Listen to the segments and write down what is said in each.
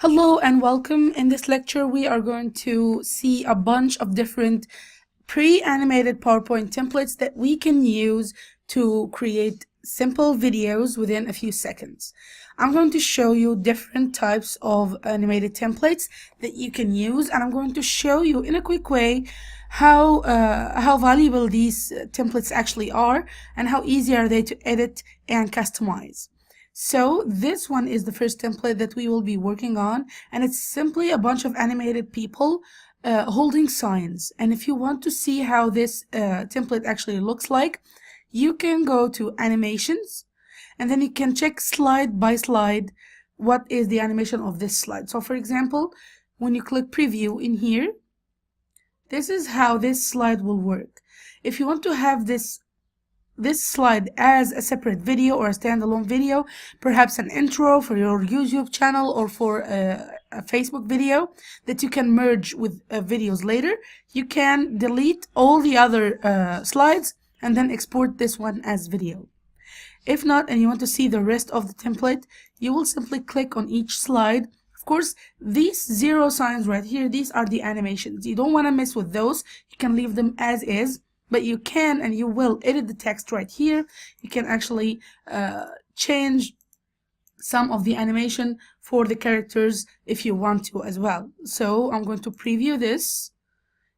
Hello and welcome. In this lecture, we are going to see a bunch of different pre-animated PowerPoint templates that we can use to create simple videos within a few seconds. I'm going to show you different types of animated templates that you can use, and I'm going to show you in a quick way how valuable these templates actually are and how easy are they to edit and customize. So this one is the first template that we will be working on, and it's simply a bunch of animated people holding signs. And if you want to see how this template actually looks like, you can go to animations and then you can check slide by slide what is the animation of this slide. So for example, when you click preview in here, this is how this slide will work. If you want to have this slide as a separate video or a standalone video, perhaps an intro for your YouTube channel or for a Facebook video that you can merge with videos later, you can delete all the other slides and then export this one as video. If not, and you want to see the rest of the template, you will simply click on each slide. Of course, these 0 signs right here, these are the animations. You don't want to mess with those. You can leave them as is. But you can and you will edit the text right here. You can actually change some of the animation for the characters if you want to as well. So I'm going to preview this.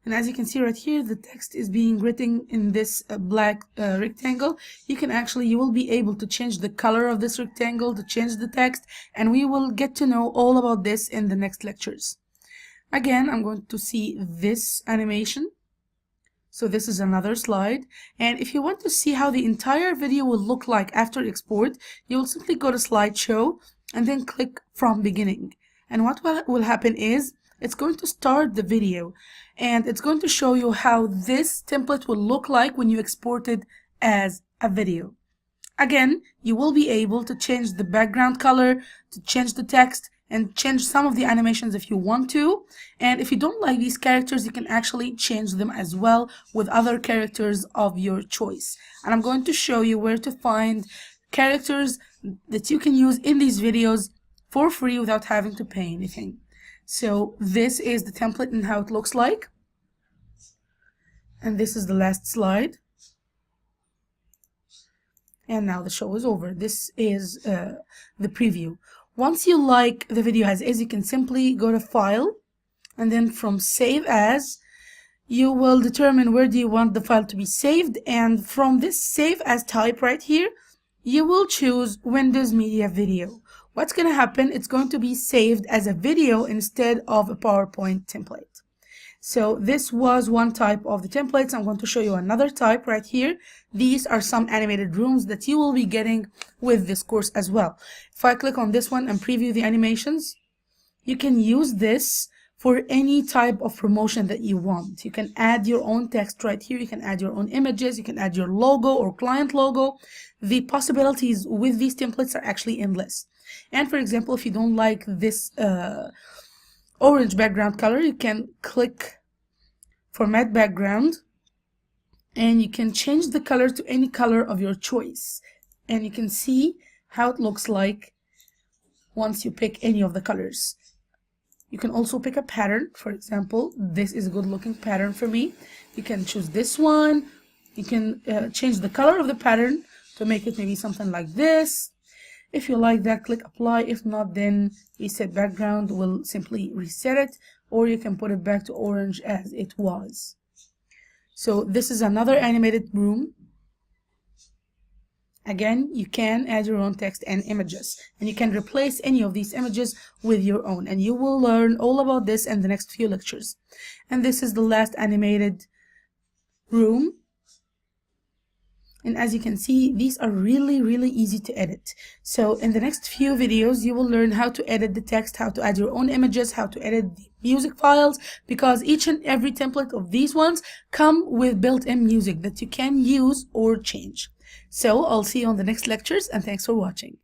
And as you can see right here, the text is being written in this black rectangle. You will be able to change the color of this rectangle, to change the text, and we will get to know all about this in the next lectures. Again, I'm going to see this animation. So this is another slide, and if you want to see how the entire video will look like after export, you will simply go to slideshow and then click from beginning. And what will happen is it's going to start the video and it's going to show you how this template will look like when you export it as a video. Again, you will be able to change the background color, to change the text, and change some of the animations if you want to. And if you don't like these characters, you can actually change them as well with other characters of your choice. And I'm going to show you where to find characters that you can use in these videos for free without having to pay anything. So this is the template and how it looks like. And this is the last slide. And now the show is over. This is the preview. Once you like the video as is, you can simply go to File, and then from Save As, you will determine where do you want the file to be saved, and from this Save As type right here, you will choose Windows Media Video. What's going to happen, it's going to be saved as a video instead of a PowerPoint template. So this was one type of the templates. I'm going to show you another type right here. These are some animated rooms that you will be getting with this course as well. If I click on this one and preview the animations, you can use this for any type of promotion that you want. You can add your own text right here. You can add your own images. You can add your logo or client logo. The possibilities with these templates are actually endless. And for example, if you don't like this orange background color, you can click Format Background and you can change the color to any color of your choice, and you can see how it looks like once you pick any of the colors. You can also pick a pattern. For example, this is a good looking pattern for me. You can choose this one. You can change the color of the pattern to make it maybe something like this. If you like that, click apply. If not, then reset background will simply reset it, or you can put it back to orange as it was. So this is another animated room. Again, you can add your own text and images, and you can replace any of these images with your own, and you will learn all about this in the next few lectures. And this is the last animated room. And as you can see, these are really easy to edit. So in the next few videos, you will learn how to edit the text, how to add your own images, how to edit the music files, because each and every template of these ones come with built-in music that you can use or change. So I'll see you on the next lectures, and thanks for watching.